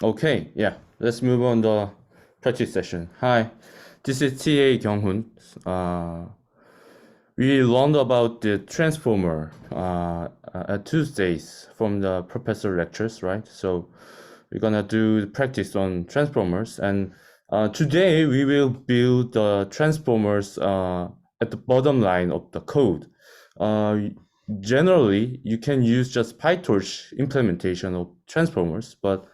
Okay, yeah, let's move on the practice session. Hi, this is TA Kyung-hun. We learned about the transformer at Tuesdays from the professor lectures, right? So we're gonna do the practice on transformers, and today we will build the transformers at the bottom line of the code. Uh, Generally, you can use just PyTorch implementation of transformers, but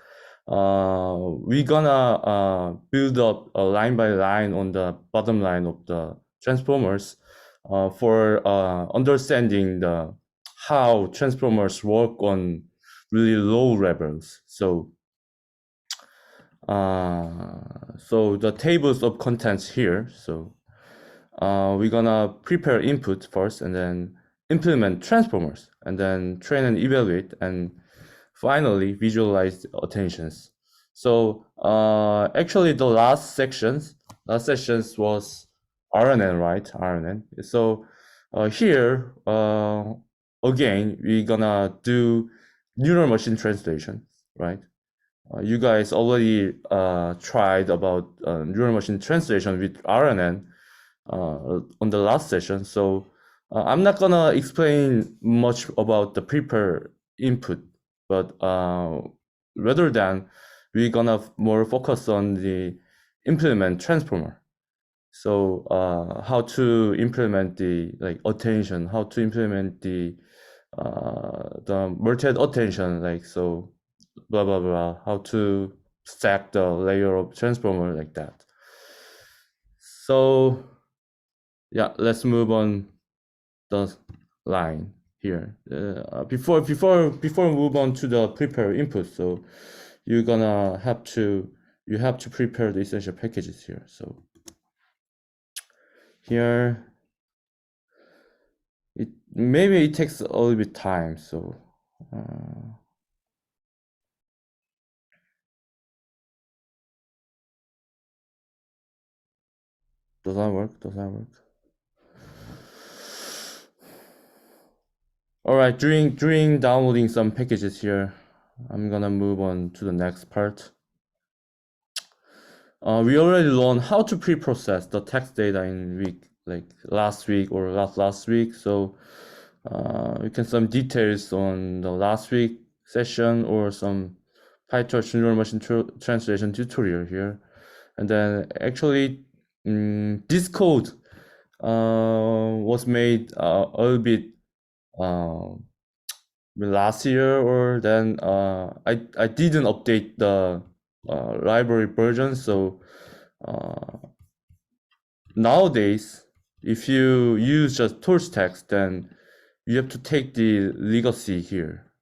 we're gonna build up a line by line on the bottom line of the transformers for understanding the how transformers work on really low levels. So the tables of contents here. So we're gonna prepare input first and then implement transformers and then train and evaluate and finally visualize attentions. So actually the last sessions was RNN, right? RNN. So here again we're gonna do neural machine translation, right? You guys already tried about neural machine translation with RNN on the last session. So I'm not gonna explain much about the prepare input, but rather than we're gonna more focus on the implement transformer. So how to implement the like attention, how to implement the multi attention, like so blah blah blah, how to stack the layer of transformer like that. So yeah, let's move on the line here. Before we move on to the prepare input, so you're gonna have to prepare the essential packages here. So here maybe it takes a little bit time. So does that work? Does that work? All right, during downloading some packages here, I'm gonna move on to the next part. We already learned how to pre-process the text data in last week or last week. So we can some details on the last week session or some PyTorch neural machine translation tutorial here. And then actually this code was made a little bit last year, or then I didn't update the library version. So nowadays, if you use just torch text, then you have to take the legacy here.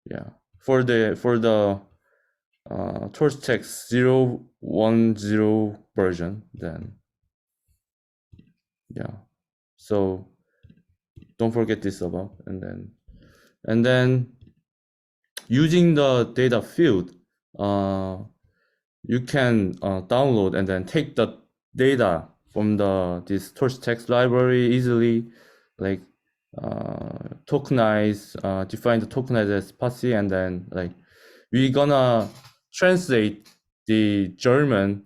Yeah, for the torch text 010 version, then yeah. So don't forget this about, and then using the data field, you can download and then take the data from this torch text library easily, like tokenize, define the tokenized as PASI, and then like we're gonna translate the German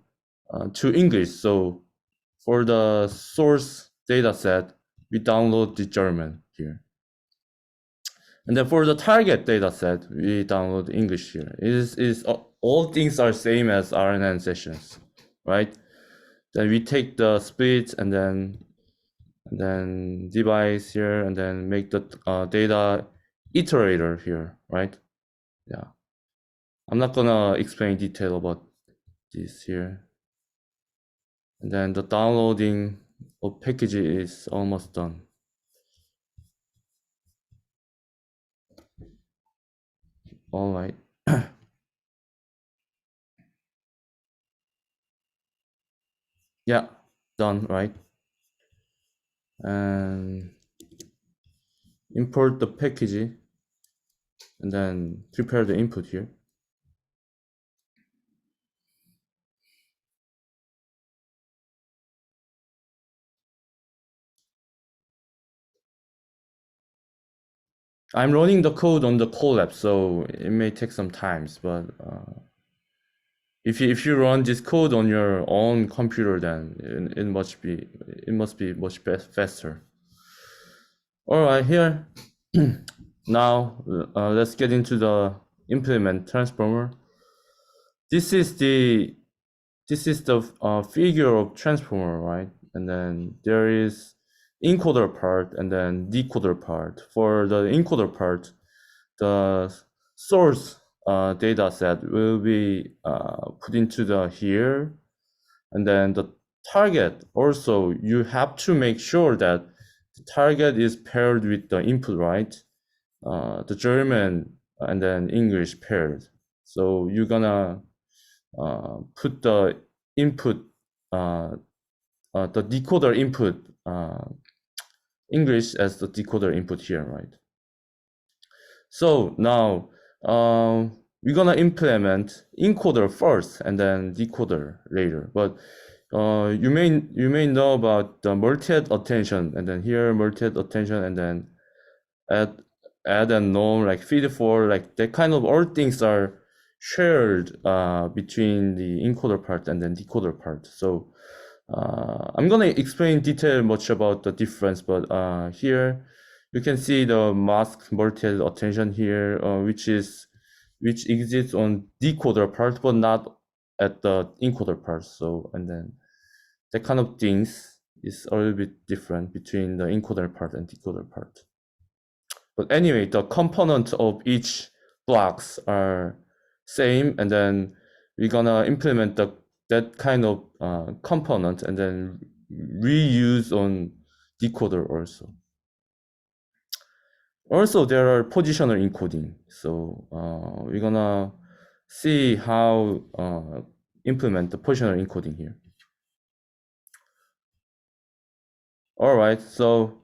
to English. So for the source data set, we download the German here. And then for the target data set, we download English here. All things are same as RNN sessions, right? Then we take the splits and then device here and then make the data iterator here, right? Yeah. I'm not gonna explain detail about this here. And then the downloading of package is almost done. All right. Yeah, done, right? And import the package and then prepare the input here. I'm running the code on the Colab, so it may take some times, but if you run this code on your own computer, then it must be much faster. All right, here now let's get into the implement transformer. This is the figure of transformer, right? And then there is encoder part and then decoder part. For the encoder part, the source data set will be put into the here, and then the target also, you have to make sure that the target is paired with the input, right? The German and then English paired. So you're gonna put the input, the decoder input, English as the decoder input here, right? So now we're gonna implement encoder first and then decoder later. But you may know about the multi-head attention, and then here multi-head attention, and then add and norm, like feed for, like that kind of all things are shared between the encoder part and then decoder part. So I'm gonna explain detail much about the difference, but here you can see the mask multi-head attention here, which exists on decoder part, but not at the encoder part. So, and then that kind of things is a little bit different between the encoder part and decoder part. But anyway, the components of each blocks are same, and then we're gonna implement that kind of component and then reuse on decoder also. Also, there are positional encoding. So we're gonna see how implement the positional encoding here. All right, so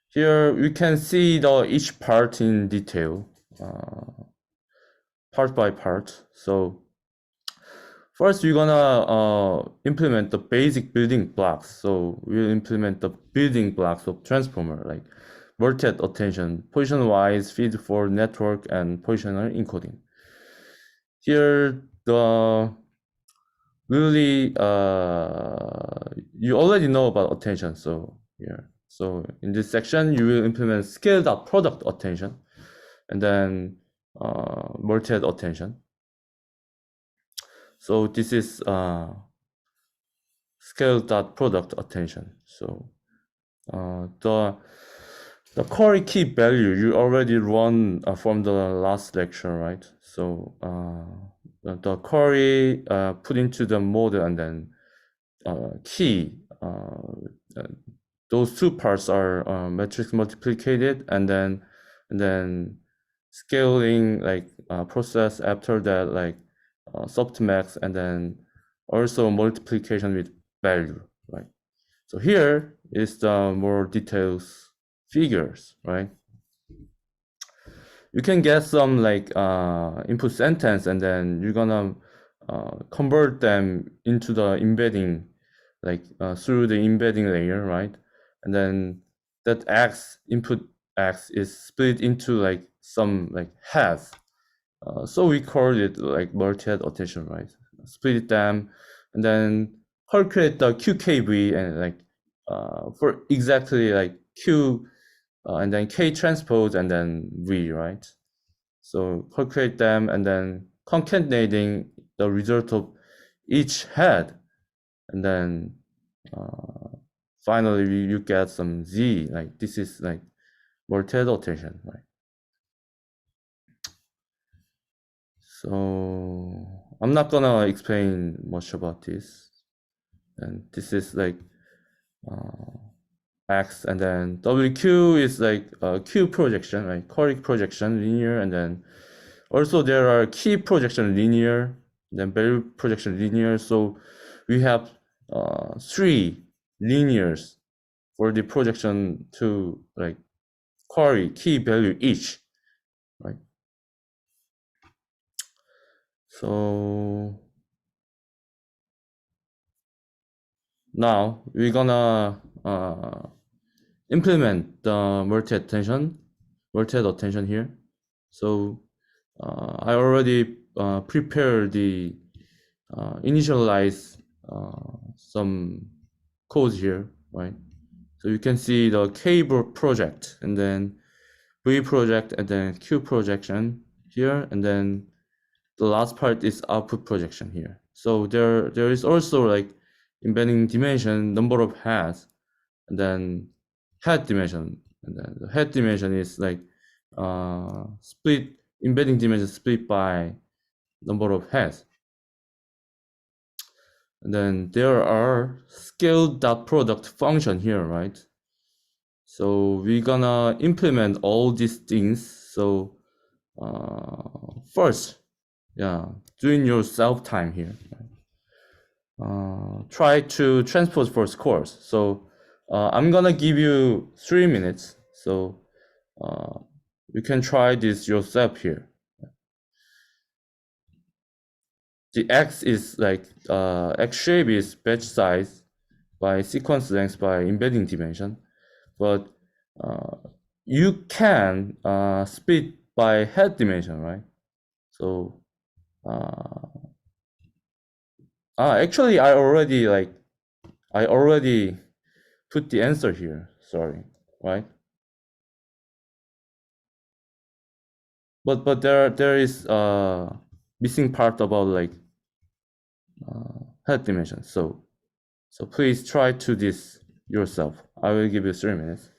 here we can see each part in detail, part by part. So first, we're gonna implement the basic building blocks. So we'll implement the building blocks of transformer, like multi-head attention, position-wise, feed for network, and positional encoding. Here, you already know about attention. So here, so in this section, you will implement scale.product attention, and then multi-head attention. So this is scale.product attention. So the query key value you already run from the last lecture, right? So the query put into the model, and then key, those two parts are matrix multiplicated, and then scaling, like process after that, like softmax, and then also multiplication with value, right? So here is the more details figures, right? You can get some like input sentence, and then you're gonna convert them into the embedding, like through the embedding layer, right? And then that input X is split into like some like heads. So we call it like multi-head attention, right? Split them, and then calculate the QKV, and like for exactly like Q, and then K transpose, and then V, right? So calculate them, and then concatenating the result of each head, and then finally you get some Z, like this is like multi-head attention, right? So I'm not gonna explain much about this. And this is like X, and then WQ is like Q projection, right? Choric projection, linear, and then also there are key projection linear, then value projection linear. So we have 3 linears for the projection to like query key value each, right? So now we're gonna implement the multi-head attention here. So I already prepared the initialize some code here, right? So you can see the K project and then V project and then Q projection here, and then the last part is output projection here. So there is also like embedding dimension, number of heads, and then head dimension, and then the head dimension is like split embedding dimension split by number of heads. And then there are scale dot product function here, right? So we're gonna implement all these things. So first, yeah, doing your self time here. Try to transpose for scores. So I'm gonna give you 3 minutes. So uh, you can try this yourself here. The X is like X shape is batch size by sequence length by embedding dimension, but uh, you can split by head dimension, right? So actually I already put the answer here. Sorry, right? But there is missing part about like head dimension. So please try to this yourself. I will give you 3 minutes.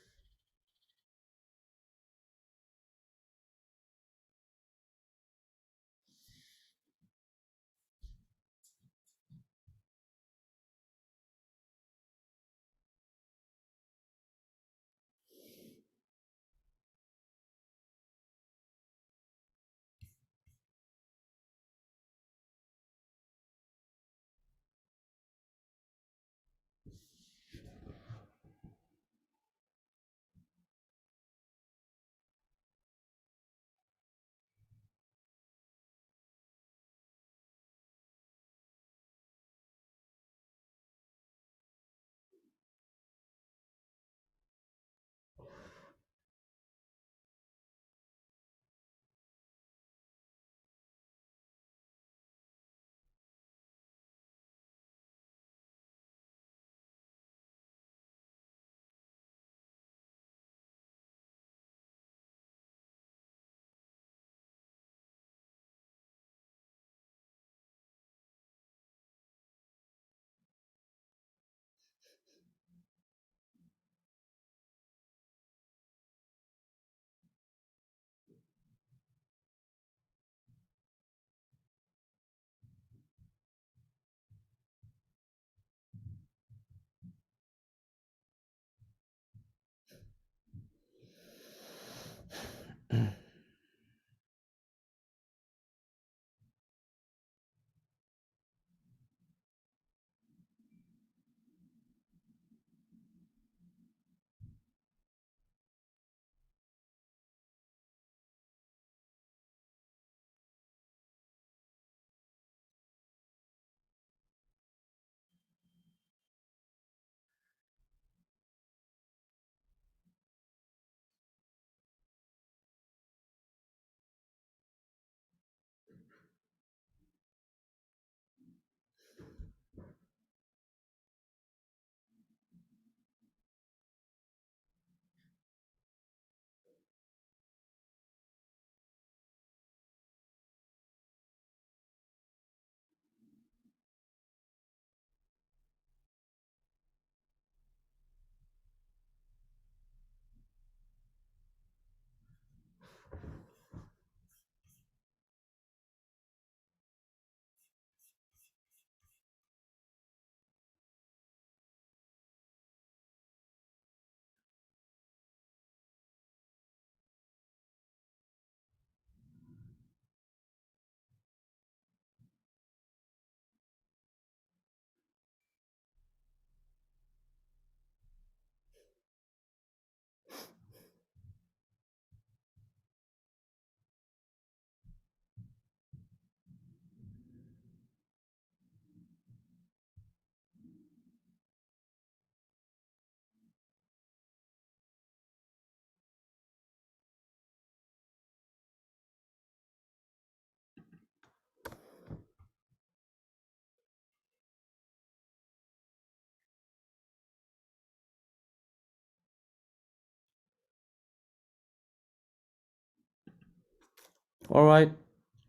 All right,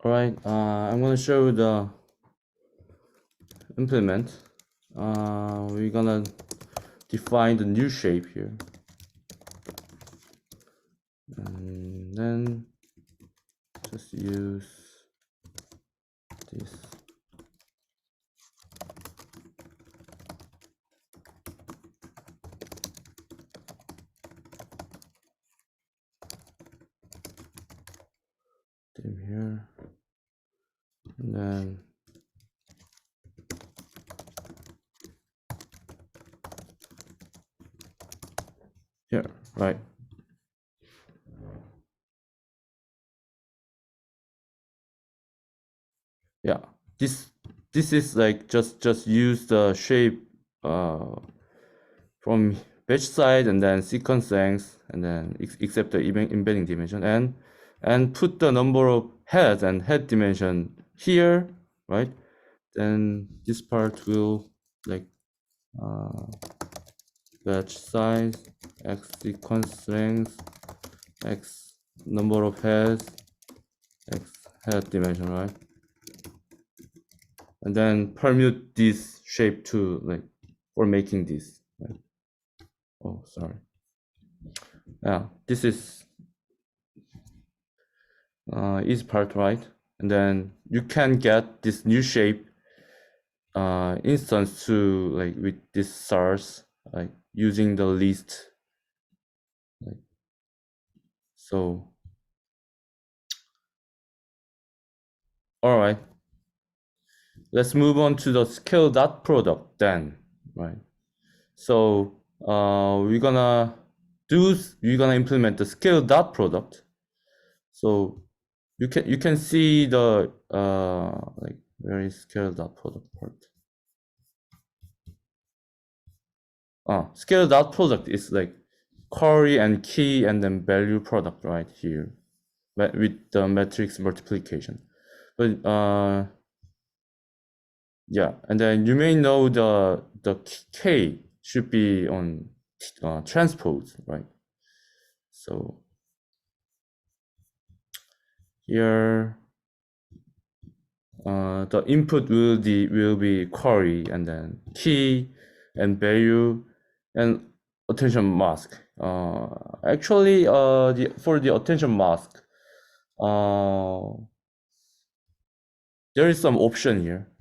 all right. I'm gonna show the implement. We're gonna define the new shape here, and then just use this. Dim here, and then here, right? Yeah, this is like just use the shape from batch side and then sequence length and then except the embedding dimension and put the number of heads and head dimension here, right? Then this part will like batch size, x sequence length, x number of heads, x head dimension, right? And then permute this shape to like for making this. Right? Oh, sorry. Yeah, this is part, right? And then you can get this new shape instance to like with this source, like using the list. Like, so, all right. Let's move on to the scale dot product then, right? So we're gonna implement the scale dot product. So you can see the like where is scale dot product part? Scale dot product is like query and key and then value product right here, with the matrix multiplication. But yeah, and then you may know the k should be on transpose, right? So here the input will be query and then key and value and attention mask. Actually, for the attention mask, there is some option here.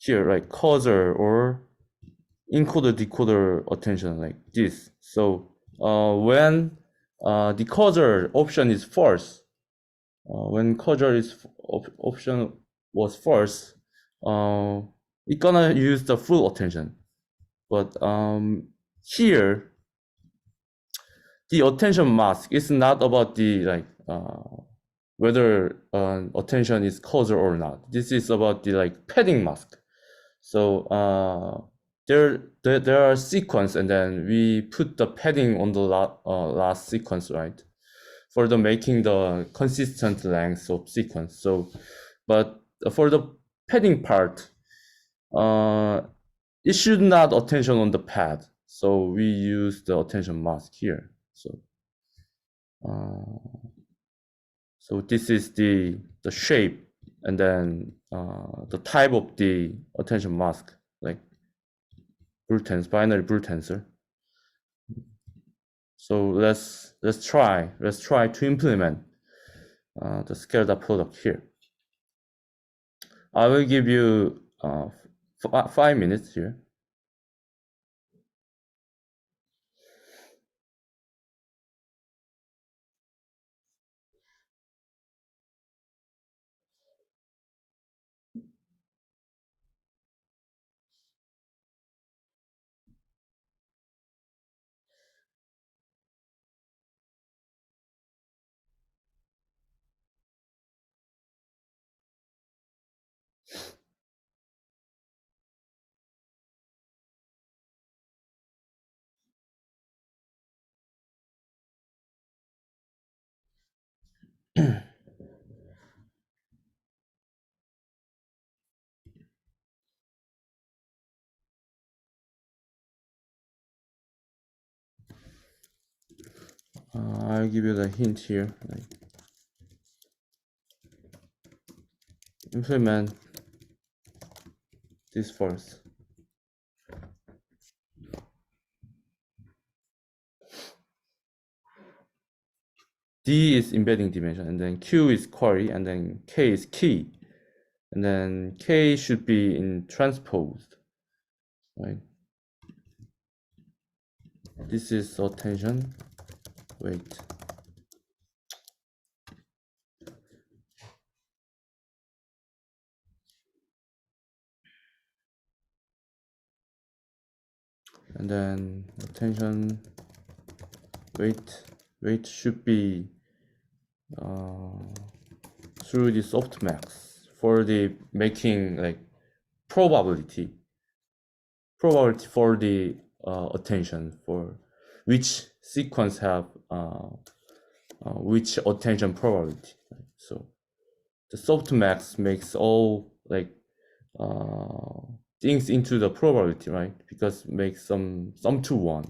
Here, like cursor or encoder decoder attention like this. So when the cursor option is false, when cursor is option was false, it's gonna use the full attention. But here, the attention mask is not about the like whether attention is cursor or not. This is about the like padding mask. So there are sequence, and then we put the padding on the last sequence, right? For the making the consistent length of sequence. So, but for the padding part, it should not attention on the pad. So we use the attention mask here. So, so this is the shape, and then the type of the attention mask, like binary Boole tensor. So let's try to implement the scaled up product here. I will give you 5 minutes here. I'll give you the hint here. Like, implement this first. D is embedding dimension, and then Q is query, and then K is key. And then K should be in transposed, right? This is attention, wait. And then attention, weight should be through the softmax for the making like probability for the attention for which sequence have which attention probability. Right? So the softmax makes all like things into the probability, right? Because makes some to one.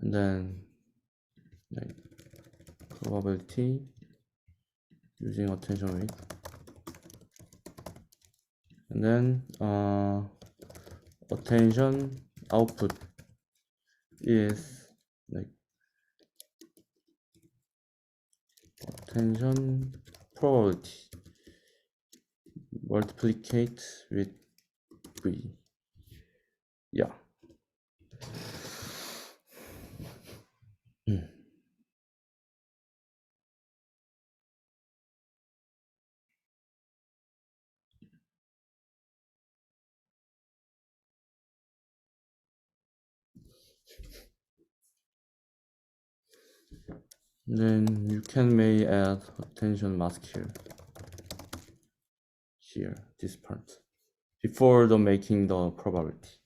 And then like probability using attention weight, and then attention output is like attention probability multiplicate with V. Yeah. Then you can may add attention mask here, this part, before the making the probability.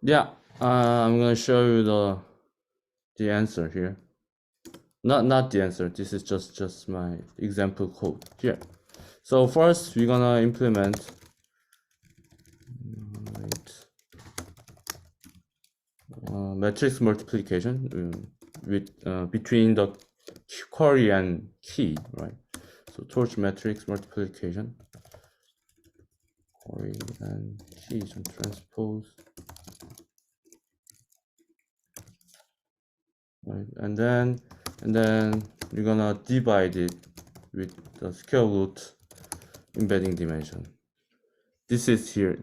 Yeah, I'm gonna show you the answer here. Not the answer. This is just my example code here. So first we're gonna implement matrix multiplication with between the query and key, right? So torch matrix multiplication, query and key, some transpose. right? And then we're gonna divide it with the square root embedding dimension. This is here.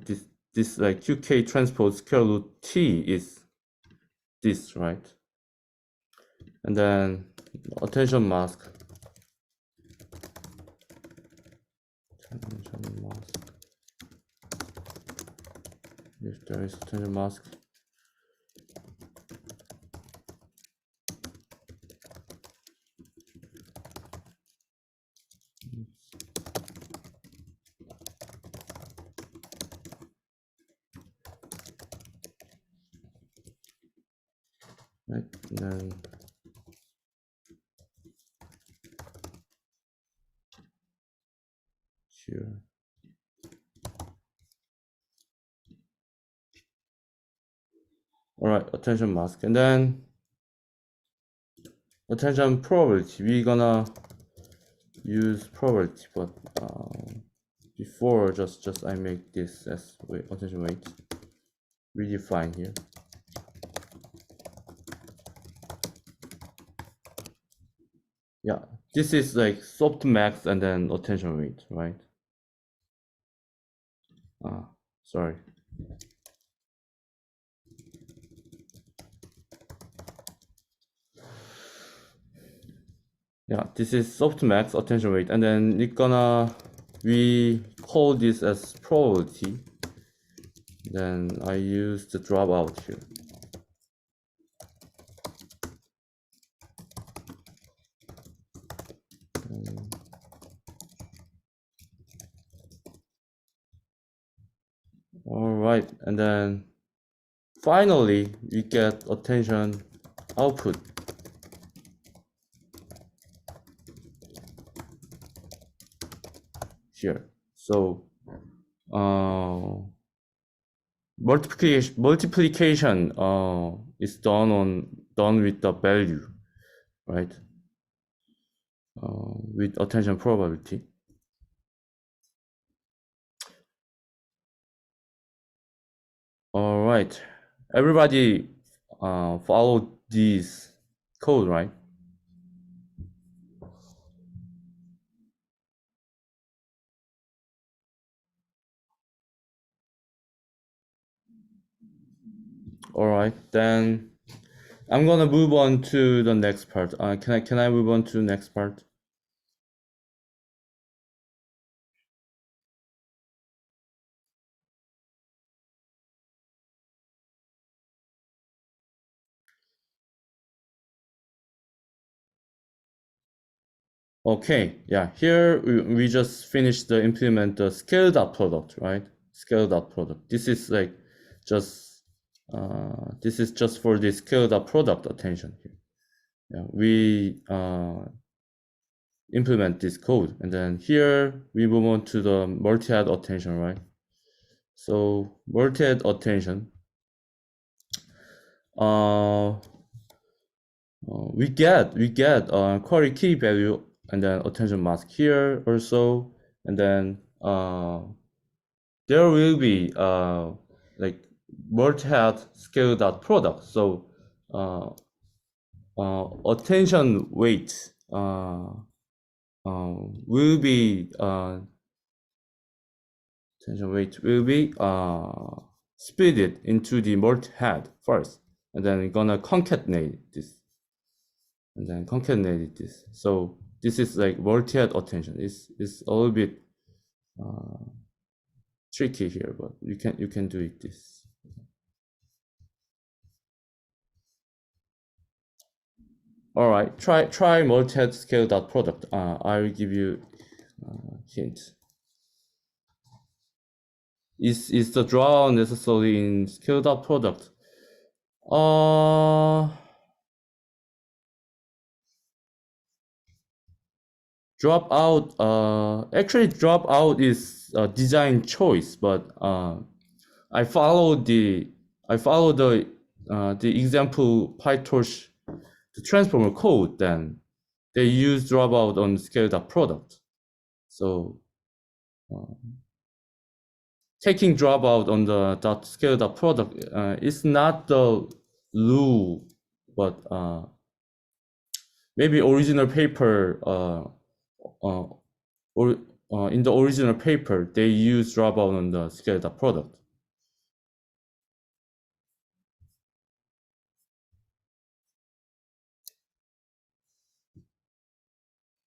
This like QK transpose square root T is this, right? And then attention mask. Attention mask. If there is attention mask. Right, and then here. All right, attention mask, and then attention probability. We're gonna use probability, but before just I make this as attention weight. Redefine here. Yeah, this is like softmax and then attention weight, right? Sorry. Yeah, this is softmax attention weight, and then we call this as probability. Then I use the dropout here. All right, and then finally we get attention output. Here. So multiplication is done with the value, right? With attention probability. All right, everybody follow this code, right? All right, then I'm gonna move on to the next part. Can I move on to the next part? Okay, yeah, here we just finished the implement the scaled up product, right? Scaled up product. This is like just this is just for the scaled up product attention here. Yeah, we implement this code, and then here we move on to the multi-head attention, right? So multi-head attention, we get query key value and then attention mask here also, and then there will be like multi-head scaled out product. So attention weight will be attention weight will be split it into the multi-head first, and then we're gonna concatenate this, and then concatenate this. So this is like multi-head attention. It's a little bit tricky here, but you can do it this. All right, try multi-head scale dot product. I will give you hint. Is the draw necessarily in scale dot product? Drop out. Actually, drop out is a design choice, but I follow the example PyTorch, the transformer code. Then they use dropout on scaled up product. So taking dropout on the scaled up product is not the rule, but maybe original paper or in the original paper they use dropout on the scaled up product.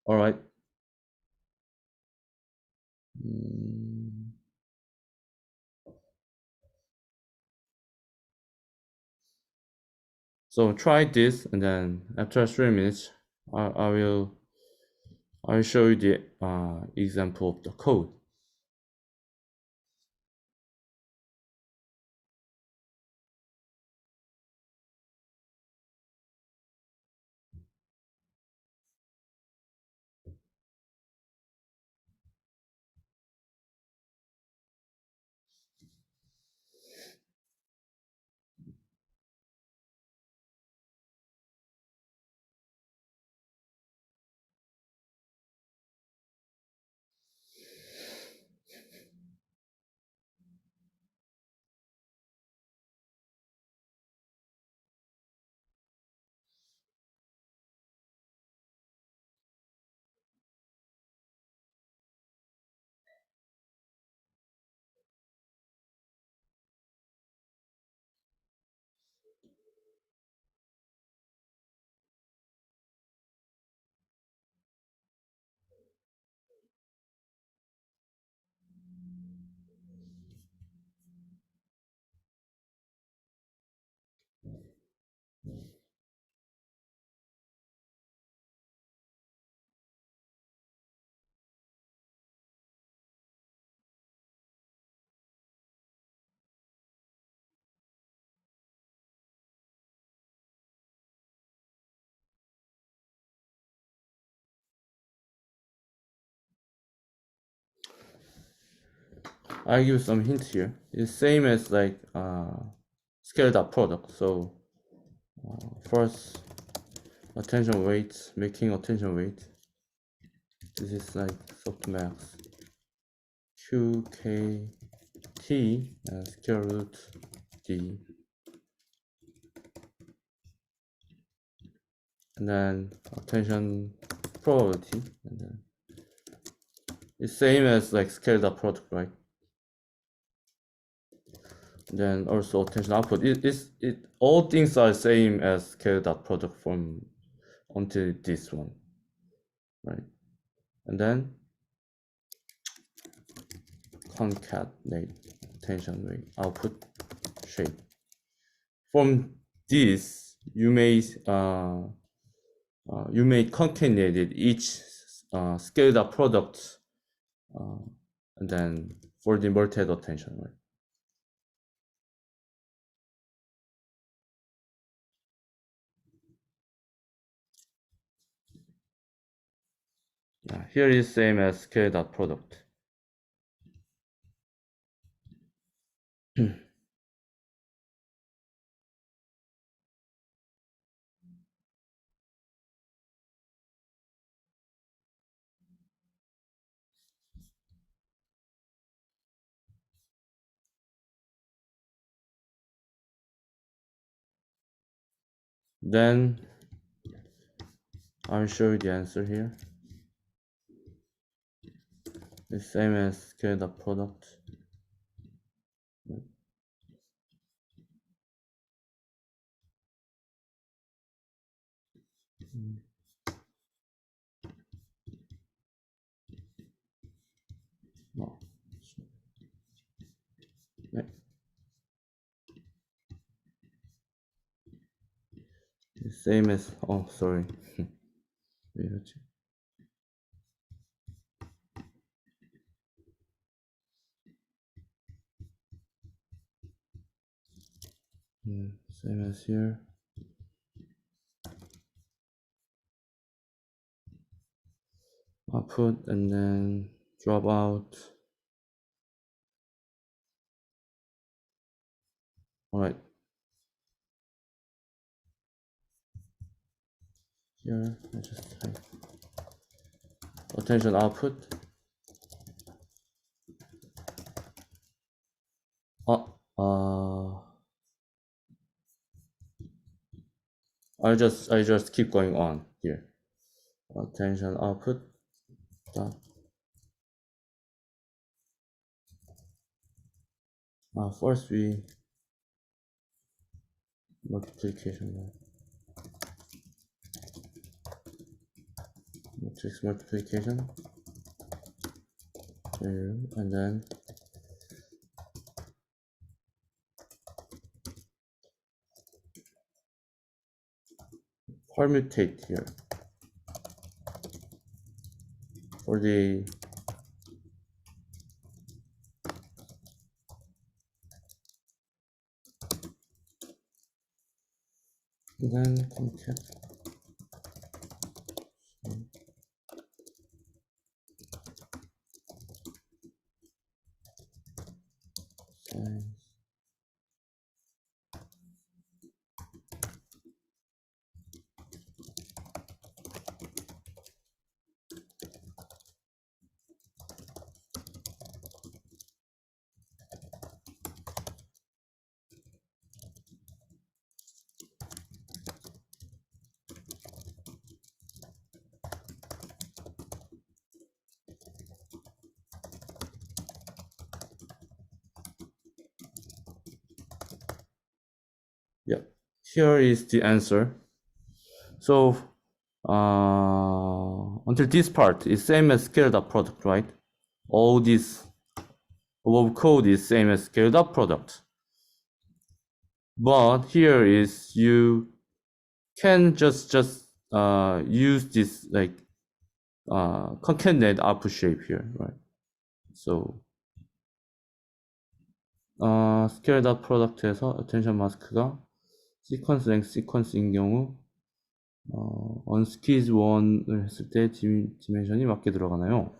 All right. So try this, and then after 3 minutes, I will show you the example of the code. I give some hints here. It's same as like scaled up product. So first attention weight, making attention weight. This is like softmax qkt and square root d, and then attention probability, and then it's same as like scaled up product, right? Then also attention output. It all things are same as scaled up product from until this one, right? And then concatenate attention rate output shape. From this, you may concatenate each scaled up product, and then for the inverted attention, right? Here is same as scaled up product. Then I'll show you the answer here. The same as scaled up product. No. The same as, oh, sorry. Same as here. Output and then drop out. All right. Here, I just type attention output. I just keep going on here. attention output dot first we multiplication matrix multiplication and then permutate here for the then concat size. Yeah, here is the answer. So until this part is same as scaled up product, right? All this above code is same as scaled up product. But here is you can just use this like concatenate output shape here, right? So scaled up product에서 attention mask가 sequence length sequence인 경우 unsqueeze 1을 했을 때 디멘션이 맞게 들어가나요?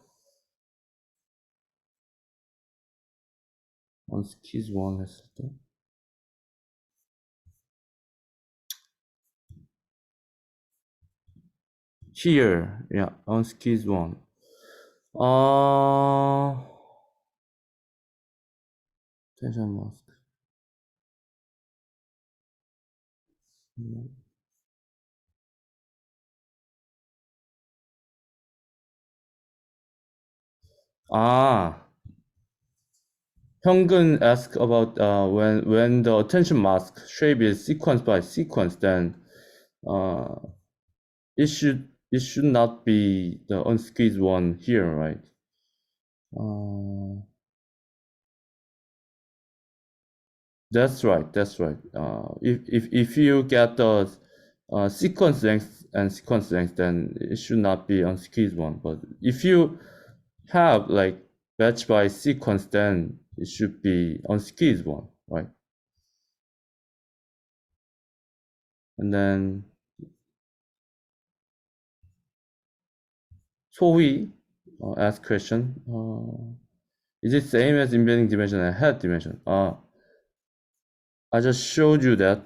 unsqueeze 1 했을 때 here, yeah, unsqueeze 1 attention mask Hyungun asked about when the attention mask shape is sequence by sequence, then it should not be the unsqueezed one here, right? That's right. That's right. If you get the sequence length and sequence length, then it should not be unsqueezed one. But if you have like batch by sequence, then it should be unsqueezed one, right? And then 소위 ask question. Is it same as embedding dimension and head dimension? I just showed you that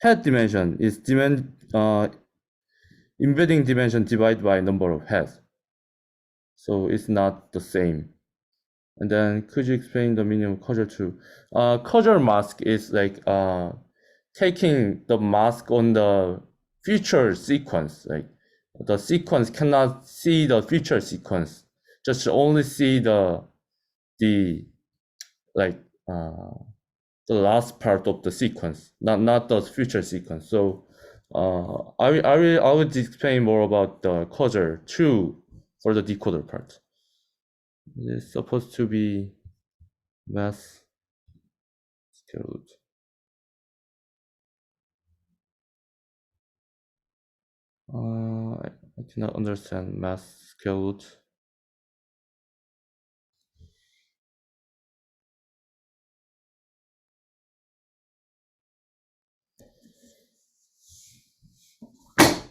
head dimension is embedding dimension divided by number of heads. So it's not the same. And then could you explain the meaning of closure to? Closure mask is like taking the mask on the future sequence. Like the sequence cannot see the future sequence, just only see the like the last part of the sequence, not the future sequence. So I would explain more about the closure 2 for the decoder part. It's supposed to be mass scale root. I cannot understand mass scale root.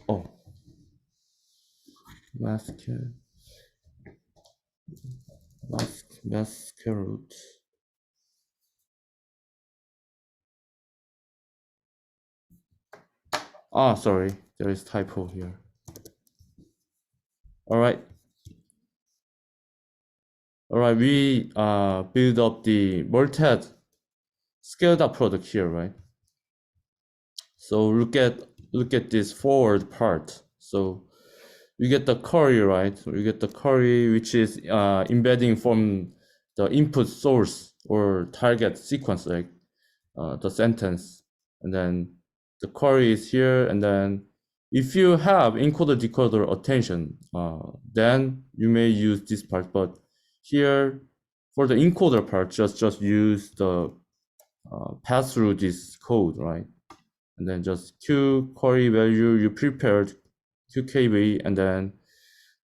Oh, mass scale root. Sorry, there is typo here. All right, we build up the multi-head scaled up product here, right? So look at this forward part. So you get the query, right? So you get the query, which is embedding from the input source or target sequence, like the sentence. And then the query is here. And then if you have encoder decoder attention, then you may use this part. But here, for the encoder part, just use the pass through this code, right? And then just Q query value you prepared QKB, and then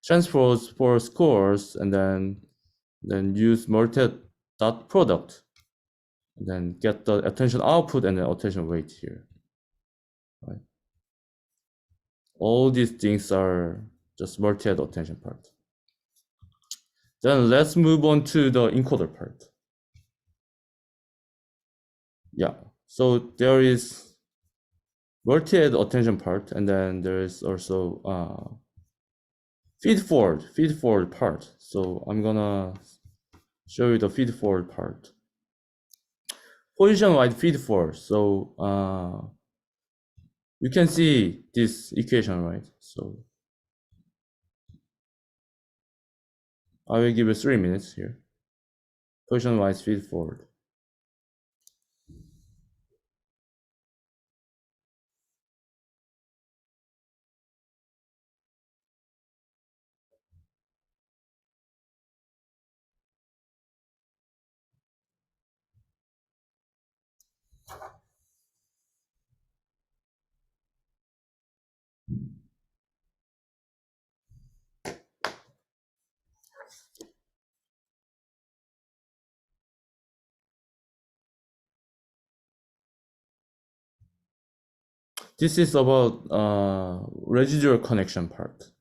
transpose for scores, and then use multi dot product, and then get the attention output and the attention weight here. Right? All these things are just multi-head attention part. Then let's move on to the encoder part. Yeah, so there is multi-head attention part, and then there is also feed forward part. So I'm gonna show you the feed forward part. Position wide feed forward. So you can see this equation, right? So I will give you 3 minutes here. Position wise feed forward. This is about residual connection part.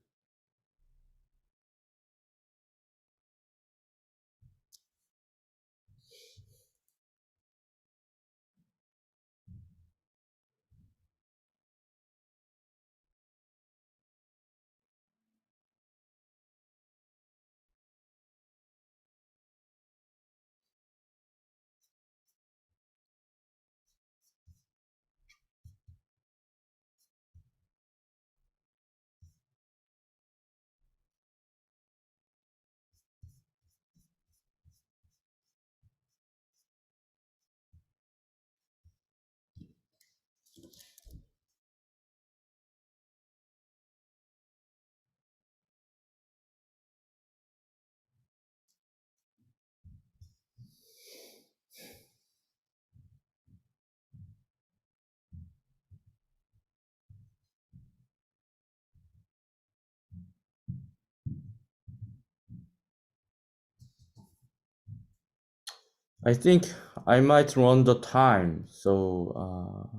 I think I might run the time. So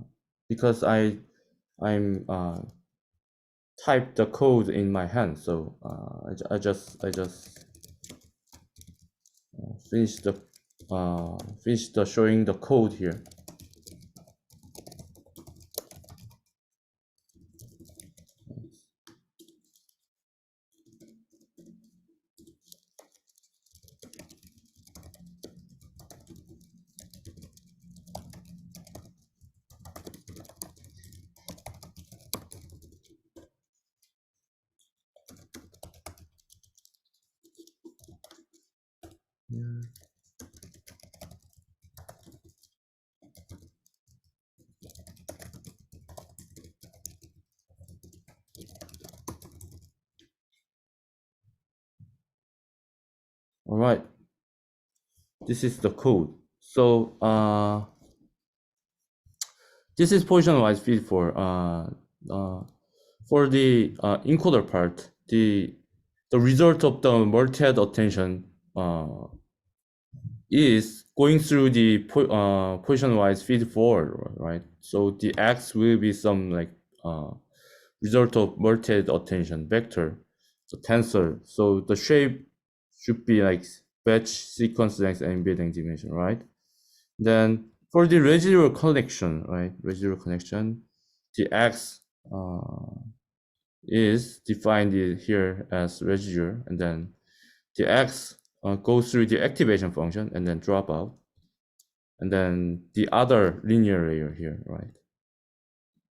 because I'm type the code in my hand, so I just finish the showing the code here. All right, this is the code. So this is position-wise feed for the encoder part. The result of the multi-head attention is going through the position-wise feed forward, right? So the X will be some like result of multi-head attention vector, so tensor. So the shape should be like batch sequence length and embedding dimension, right? Then for the residual connection, right? Residual connection, the X is defined here as residual, and then the X goes through the activation function and then drop out, and then the other linear layer here, right?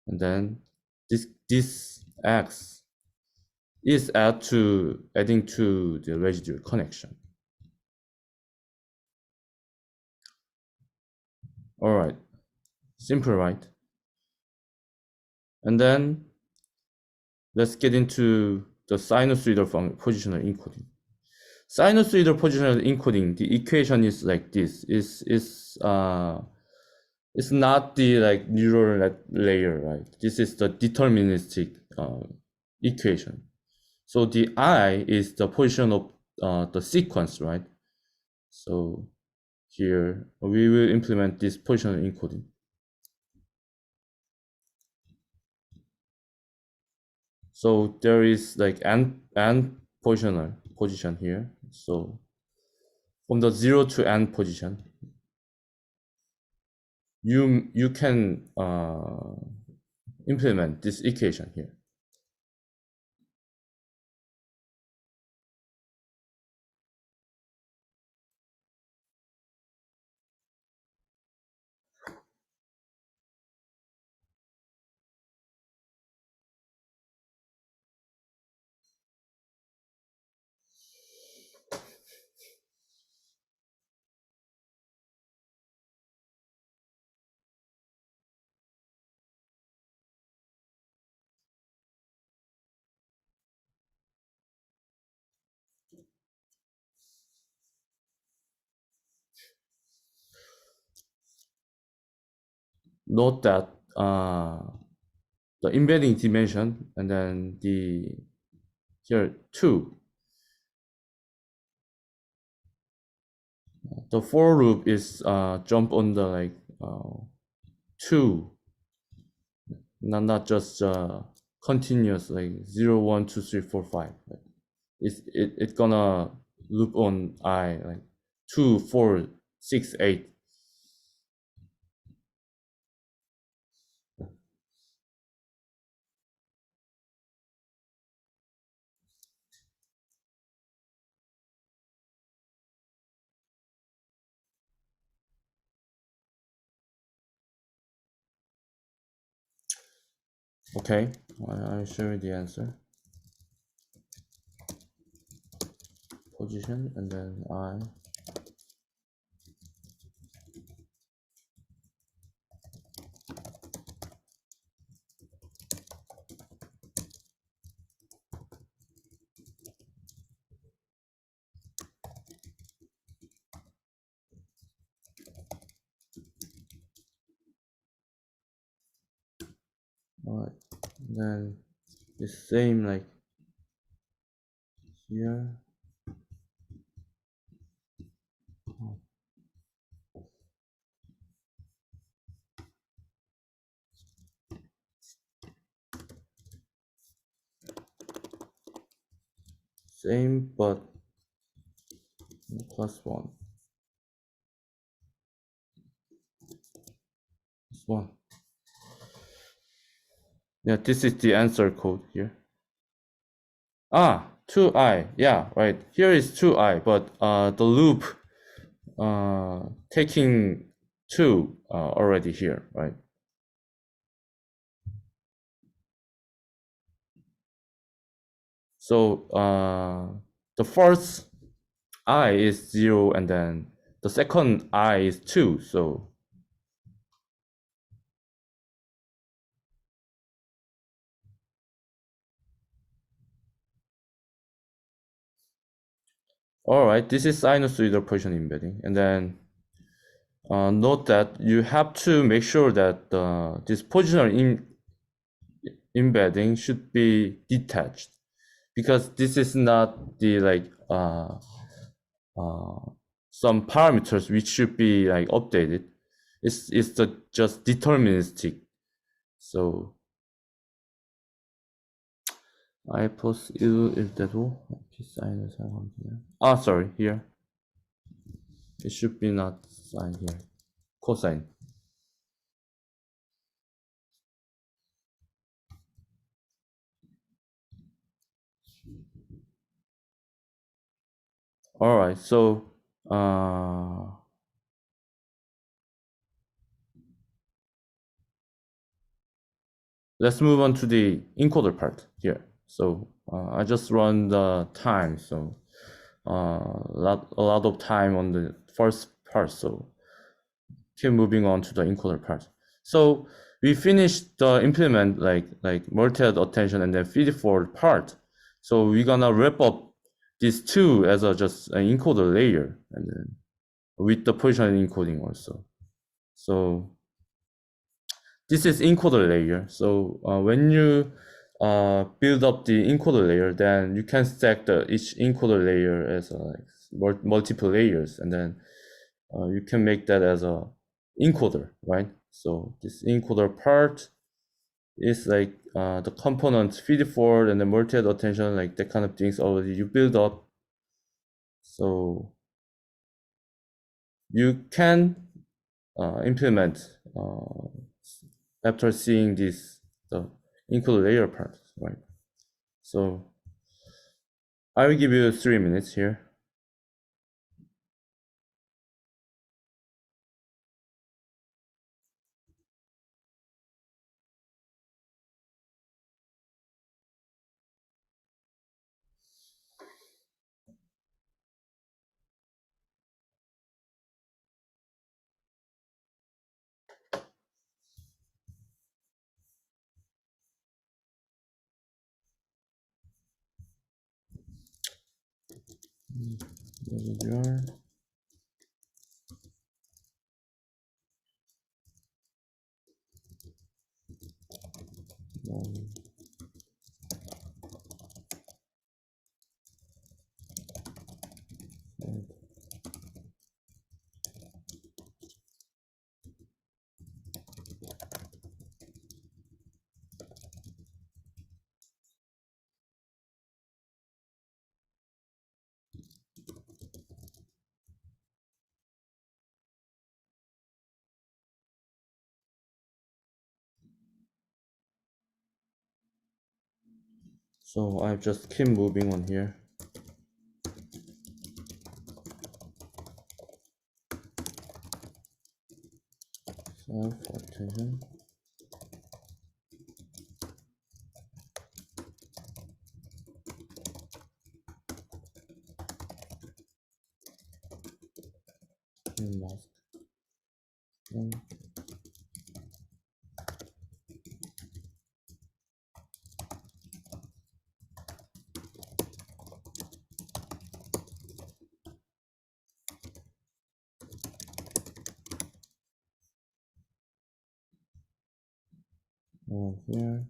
And then this X is adding to the residual connection. All right, simple, right? And then let's get into the sinusoidal positional encoding. Sinusoidal positional encoding, the equation is like this. It's not the like neural layer, right? This is the deterministic equation. So the I is the position of the sequence, right? So here we will implement this positional encoding. So there is like n position here. So from the 0 to n position, you can implement this equation here. Note that the embedding dimension and then here 2. The for loop is jump on the like 2, not just continuous like 0, 1, 2, 3, 4, 5. It's gonna loop on I like 2, 4, 6, 8. Okay, I'll show you the answer. Position and then I. All right, then the same like here. Same but +1. +1. Yeah, this is the answer code here. 2i. Yeah, right. Here is 2i, but the loop taking 2 already here, right? So the first I is 0 and then the second I is 2. So all right, this is sinusoidal position embedding. And then note that you have to make sure that this positional embedding should be detached, because this is not the like some parameters which should be like updated. It's the just deterministic. So I plus 1일 때도 p 사인을 사용합니다. Sorry, here it should be not sine here, cosine. All right, so let's move on to the encoder part here. So I just run the time, so a lot of time on the first part, so keep moving on to the encoder part. So we finished the implement like multi-thread attention and then feed forward part. So we're gonna wrap up these two as a just an encoder layer, and then with the position encoding also. So this is encoder layer. So when you build up the encoder layer, then you can stack each encoder layer as like multiple layers, and then you can make that as a encoder, right? So this encoder part is like the component feed forward and the multi-thread attention, like that kind of things already you build up. So you can implement after seeing this the encoder layer part, right? So I will give you 3 minutes here. There we are. So I just keep moving on here. So attention. Mask. Here.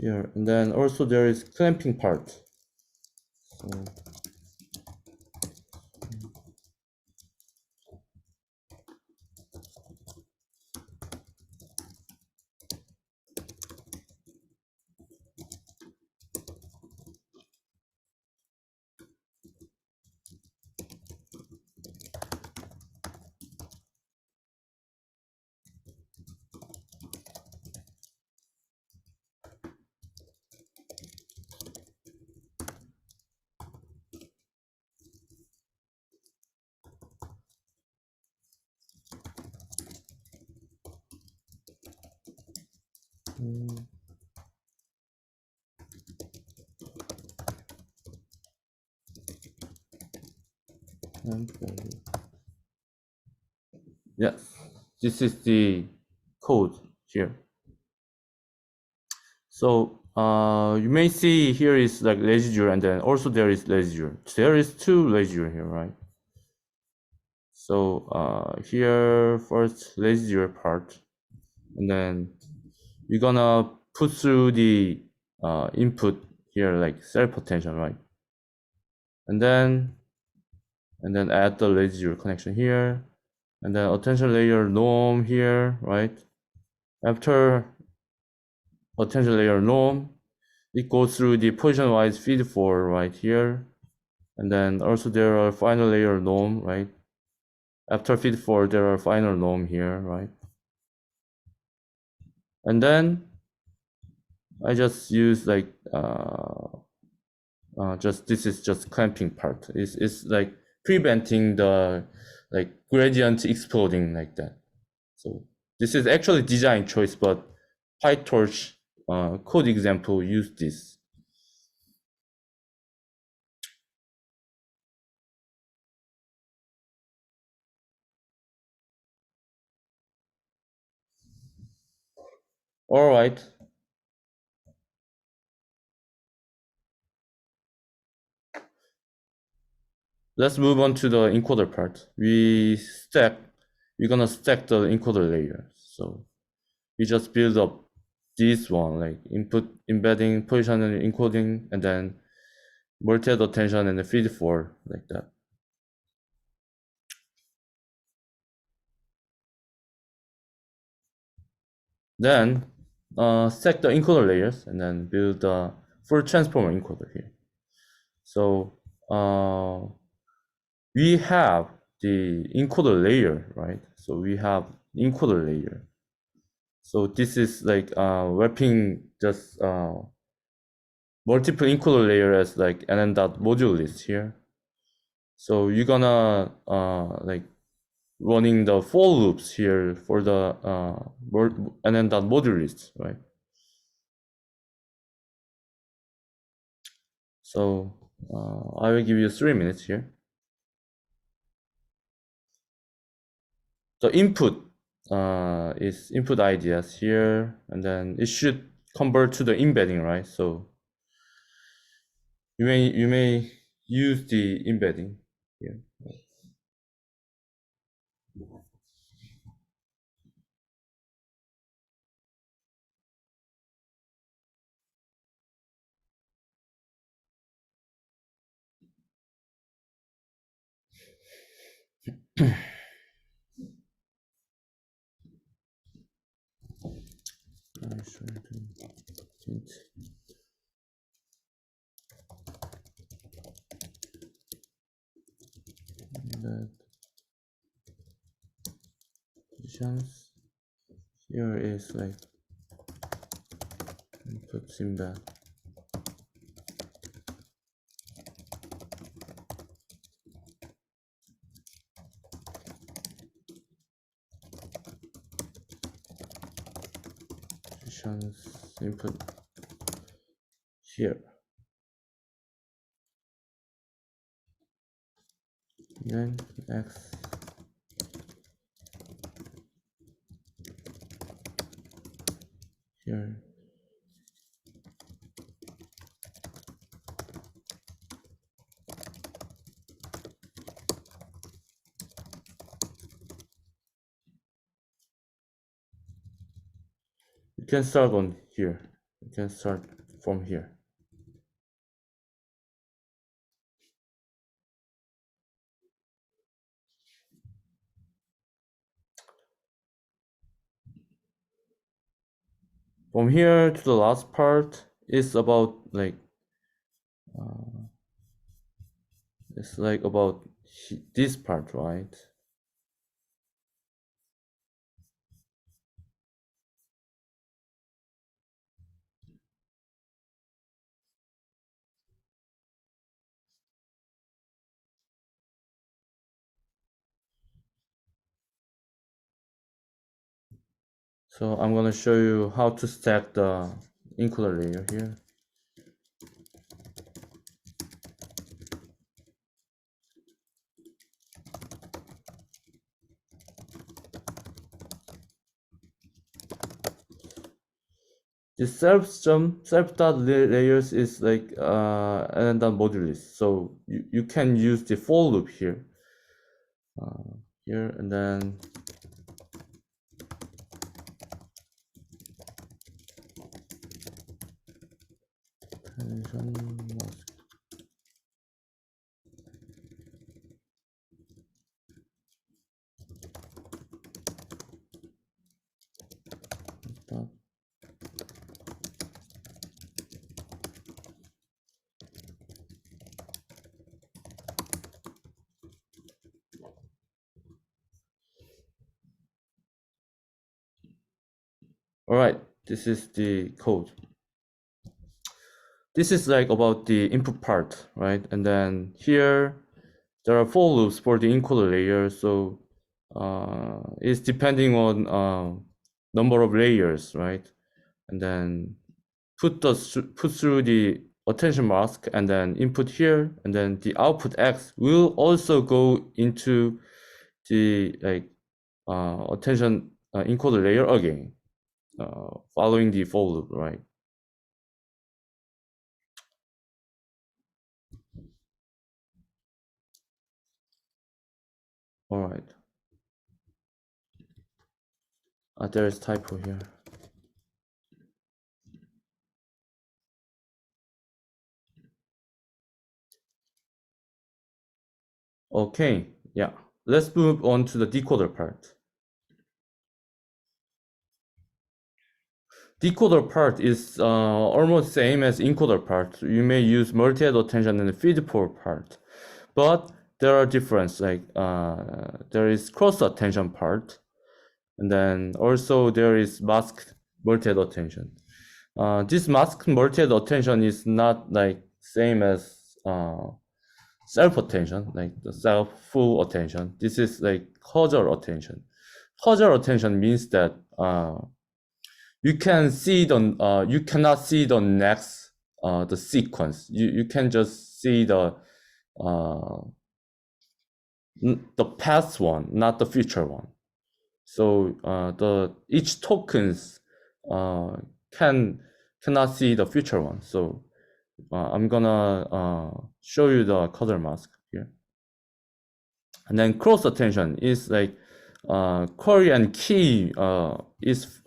Here, and then also there is clamping part. So yes, this is the code here. So you may see here is like residue, and then also there is residue. There is two residue here, right? So here first residue part, and then we're gonna put through the input here like self potential, right? And then add the residue connection here, and then attention layer norm here, right? After attention layer norm, it goes through the position-wise feed for right here, and then also there are final layer norm, right? After feed for there are final norm here, right? And then I just use like just this is just clamping part. It's like preventing the like gradient exploding like that. So this is actually design choice, but PyTorch code example use this. All right. Let's move on to the encoder part. We're gonna stack the encoder layer. So we just build up this one, like input, embedding, position, and encoding, and then multi-head attention and the feed for like that. Then stack the encoder layers and then build a full transformer encoder here. So we have the encoder layer, right? So we have encoder layer. So this is like wrapping just multiple encoder layer as like nn dot module list here. So you're gonna like running the for loops here for the nn dot module list, right? So I will give you 3 minutes here. The input is input ideas here, and then it should convert to the embedding, right? So you may use the embedding here. That positions here is like input embed. Positions input here. Then x here. You can start on here. You can start from here. From here to the last part is about like it's like about this part, right? So I'm gonna show you how to stack the encoder layer here. The self dot layers is like and then modulus. So you can use the for loop here. Here and then All right, this is the code. This is like about the input part, right? And then here there are for loops for the encoder layer. So it's depending on number of layers, right? And then put through the attention mask and then input here, and then the output X will also go into the attention encoder layer again, following the for loop, right? All right. There's typo here. Okay, yeah. Let's move on to the decoder part. Decoder part is almost same as encoder part. You may use multi-head attention and feed port part, but there are difference. Like there is cross attention part, and then also there is masked multi-head attention. This masked multi-head attention is not like same as self attention, like the self full attention. This is like causal attention. Causal attention means that you can see the you cannot see the next the sequence. You can just see the past one, not the future one. So the each tokens cannot see the future one. So I'm gonna show you the color mask here. And then cross attention is like query and key is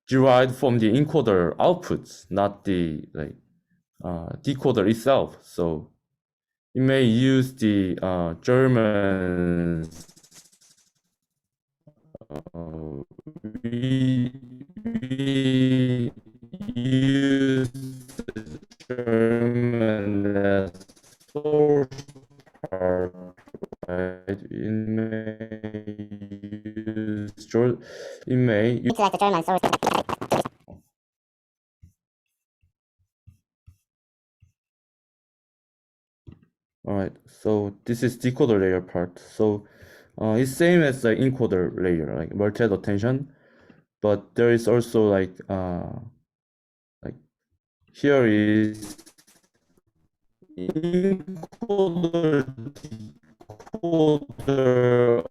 derived from the encoder outputs, not the decoder itself. So you may use the German we use the German as source part, right? It may use like the German source. All right, so this is decoder layer part. So it's same as the encoder layer, like multi-head attention, but there is also like here is encoder decoder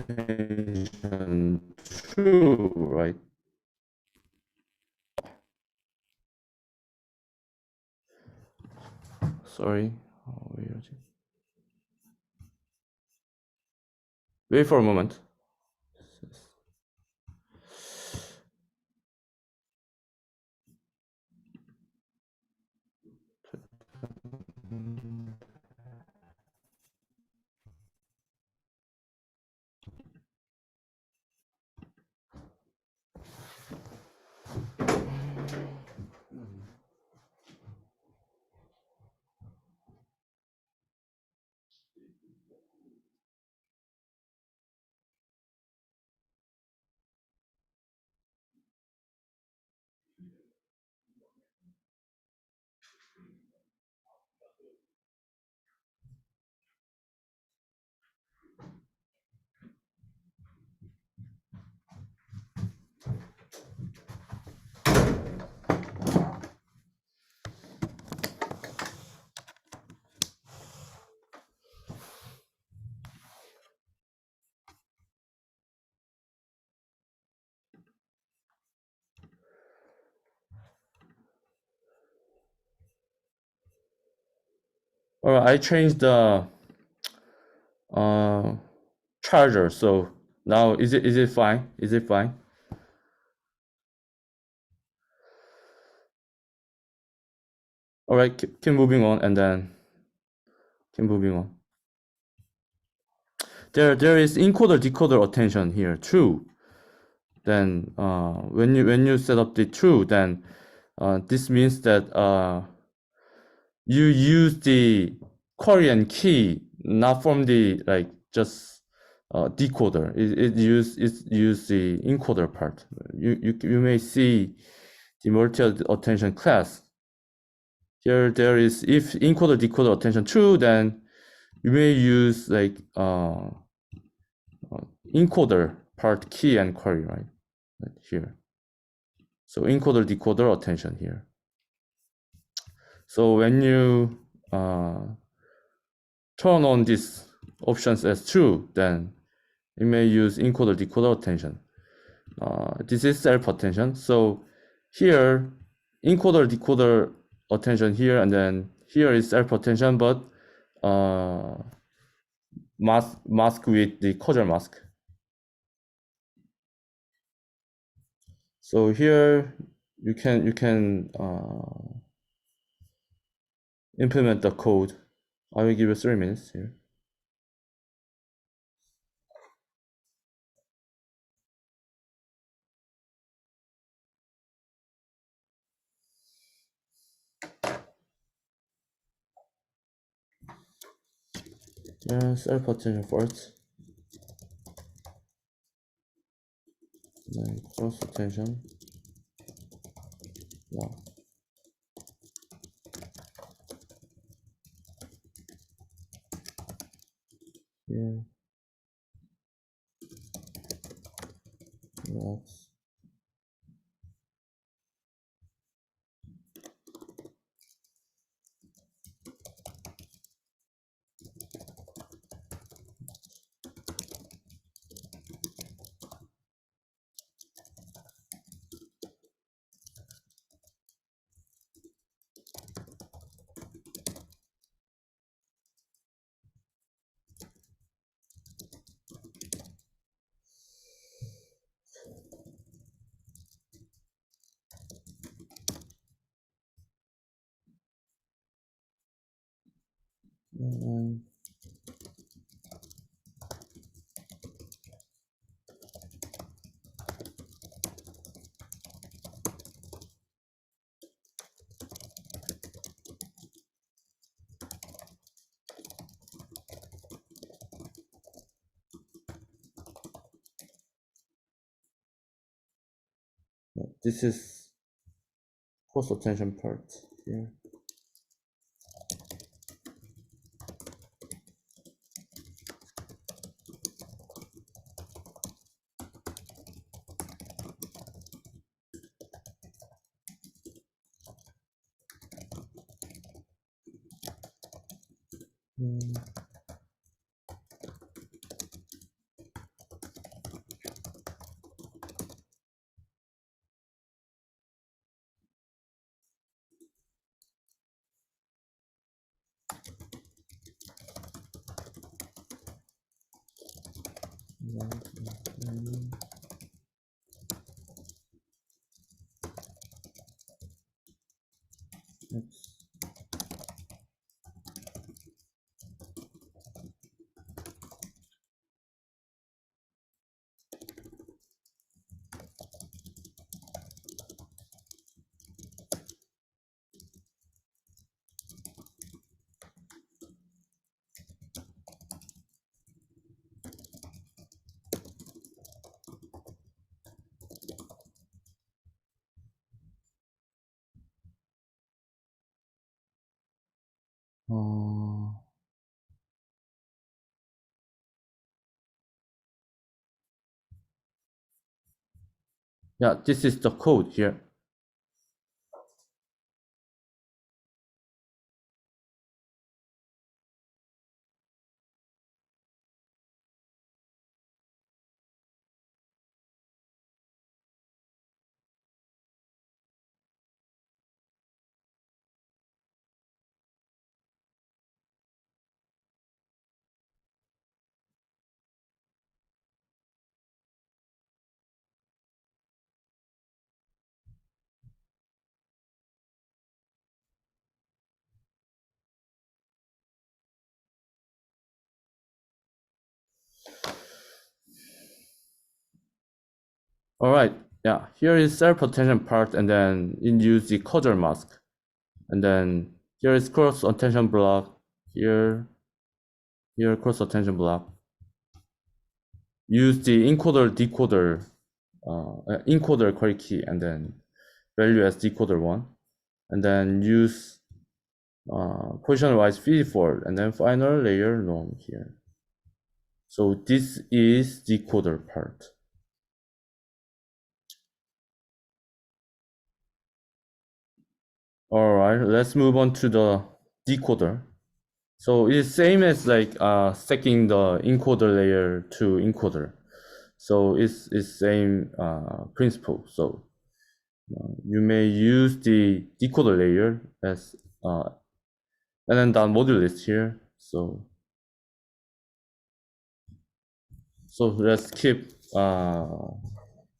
attention true, right? Sorry, wait for a moment. All right, I changed the charger, so now is it fine? Is it fine? All right, keep moving on, and then keep moving on. There is encoder decoder attention here, true. Then when you set up the true, then this means that you use the Korean key, not from the just decoder. It use the encoder part. You may see the multi-attention class. Here there is, if encoder decoder attention true, then you may use like encoder part key and query, right? Here. So encoder decoder attention here. So when you turn on these options as true, then you may use encoder decoder attention. This is self attention. So here, encoder decoder attention here, and then here is self attention, but mask with the causal mask. So here you can implement the code. I will give you 3 minutes here. Yeah, self attention first. Then cross attention. Yeah. Here. Relax. And this is cross attention part here. Yeah, this is the code here. All right, yeah, here is self-attention part, and then use the causal mask. And then here is cross-attention block, here cross-attention block. use the encoder decoder encoder query key and then value as decoder 1, and then use position wise feed forward and then final layer norm here. So this is decoder part. All right, let's move on to the decoder. So it's same as like stacking the encoder layer to encoder. So it's same principle. So you may use the decoder layer as and then the module list here. So let's keep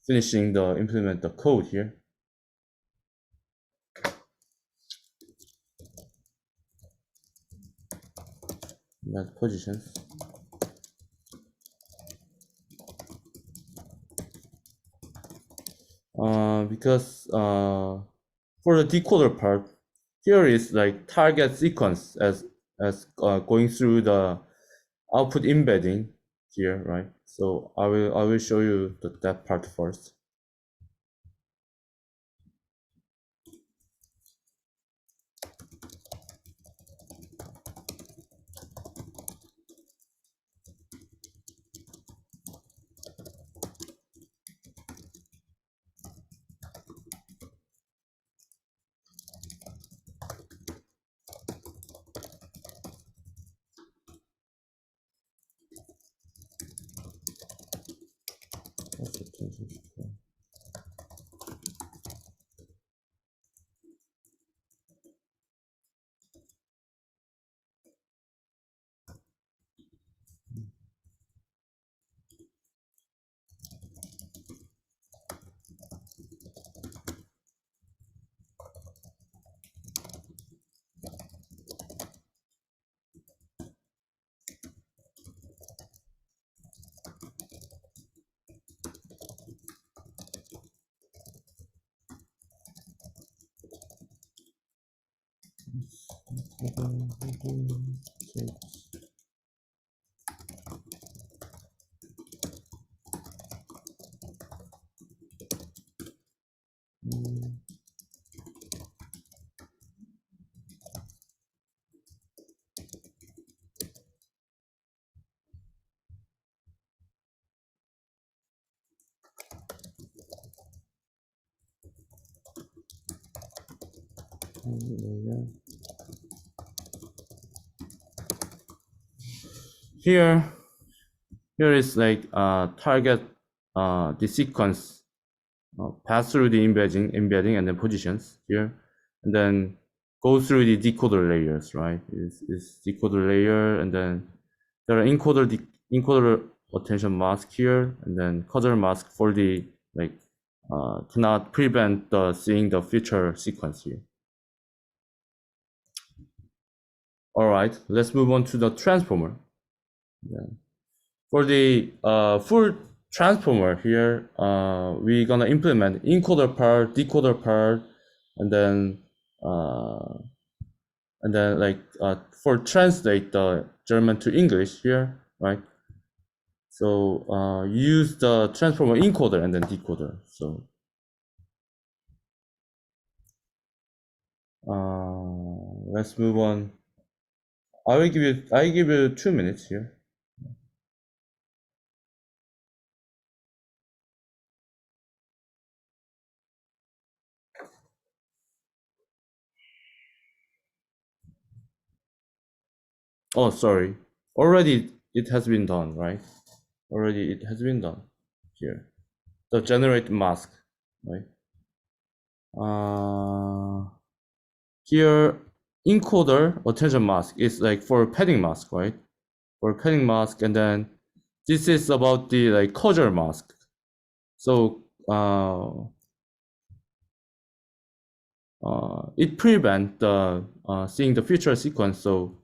finishing the implement the code here. That positions. Because for the decoder part, here is like target sequence as going through the output embedding here, right? So I will show you that part first. Here is like target the sequence pass through the embedding and then positions here, and then go through the decoder layers, right? Is decoder layer, and then there are encoder attention mask here, and then cursor mask for the like to not prevent the seeing the future sequence here. All right, let's move on to the transformer. Yeah. For the full transformer here, we're gonna implement encoder part, decoder part, and then like for translate the German to English here, right? So use the transformer encoder and then decoder. So let's move on. I give you 2 minutes here. Oh, sorry. Already it has been done, right? Already it has been done here. The generate mask, right? Here encoder attention mask is like for padding mask, right? For padding mask, and then this is about the like cursor mask. So it prevent the seeing the future sequence. So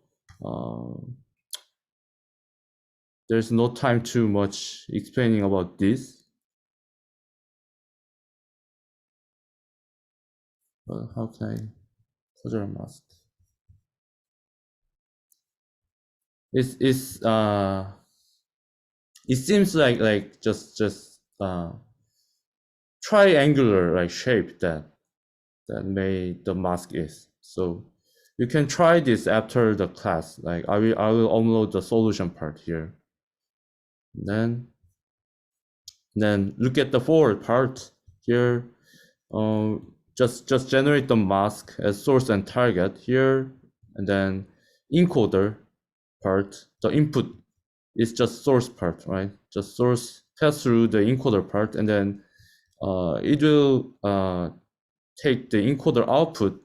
there's no time too much explaining about this. But how can I cursor mask? It's it seems like just triangular like shape that made the mask is. So you can try this after the class. Like I will upload the solution part here. Then look at the forward part here. Just generate the mask as source and target here, and then encoder part. The input is just source part, right? Just source pass through the encoder part, and then it will take the encoder output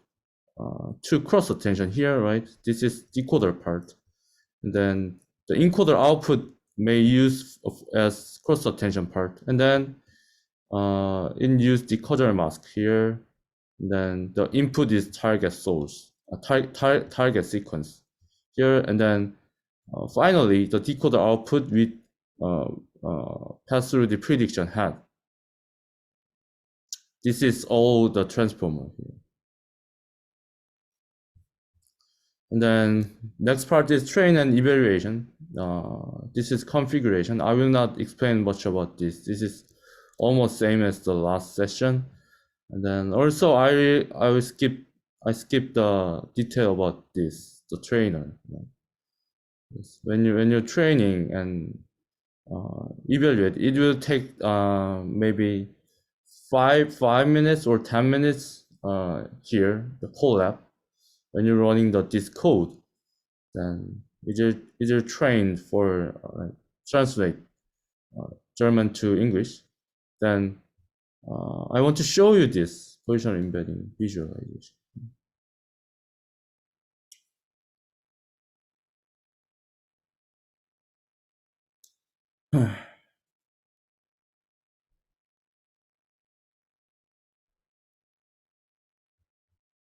to cross attention here, right? This is decoder part, and then the encoder output may use as cross attention part, and then in use decoder mask here. And then the input is target source, target sequence here, and then finally the decoder output with pass through the prediction head. This is all the transformer here. And then next part is train and evaluation. This is configuration. I will not explain much about this. This is almost same as the last session. And then also I skip the detail about this, the trainer. When you're training and evaluate, it will take maybe five minutes or 10 minutes here, the collab. When you're running this code, then either trained for translate German to English. Then I want to show you this positional embedding visualization.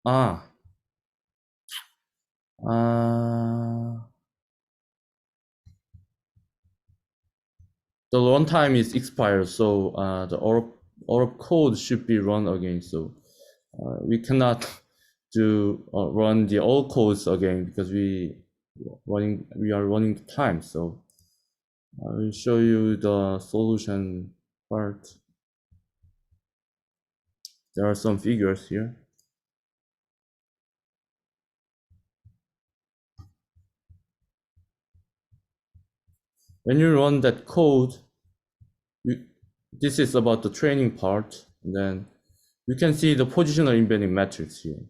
ah, the runtime is expired, so the ORP code should be run again. So we cannot do run the old codes again because we are running time. So I will show you the solution part. There are some figures here. When you run that code, this is about the training part, and then you can see the positional embedding matrix here.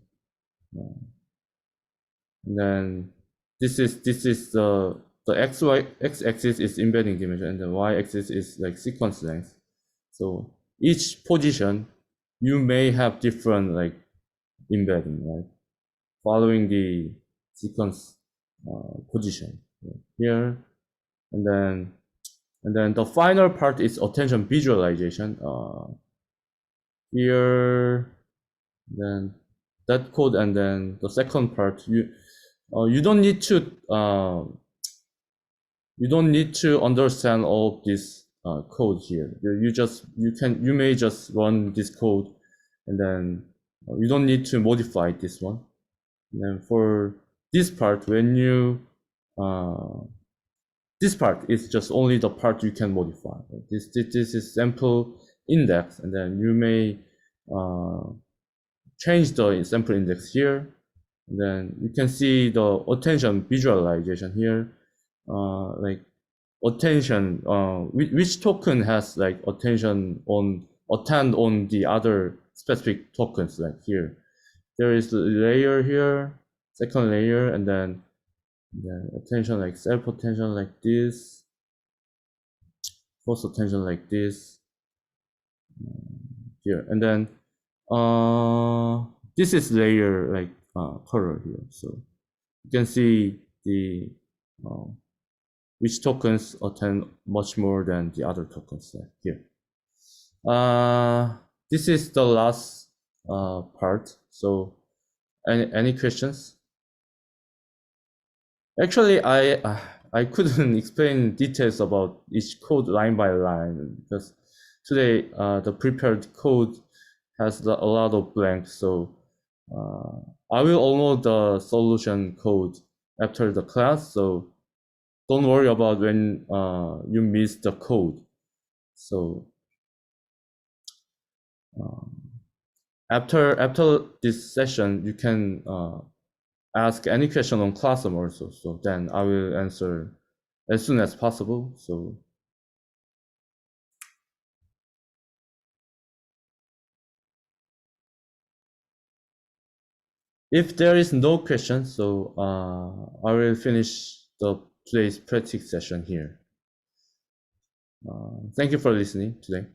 And then this is the x-axis is embedding dimension, and the y-axis is like sequence length. So each position you may have different like embedding, right? Following the sequence position here, and then the final part is attention visualization here. Then that code, and then the second part, you don't need to understand all this code here. You may just run this code, and then you don't need to modify this one. And then for this part, when you this part is just only the part you can modify. This is sample index, and then you may change the sample index here. And then you can see the attention visualization here, like attention, which token has like attention on attend on the other specific tokens. Like here, there is the layer here, second layer, and then attention like self attention like this, post attention like this here, and then this is layer like color here. So you can see the which tokens attend much more than the other tokens here. This is the last part. So any questions? Actually, I couldn't explain details about each code line by line because today the prepared code has a lot of blanks. So I will download the solution code after the class. So don't worry about when you miss the code. So after this session, you can ask any question on Classroom also. So then I will answer as soon as possible. So if there is no question, so I will finish the today's practice session here. Thank you for listening today.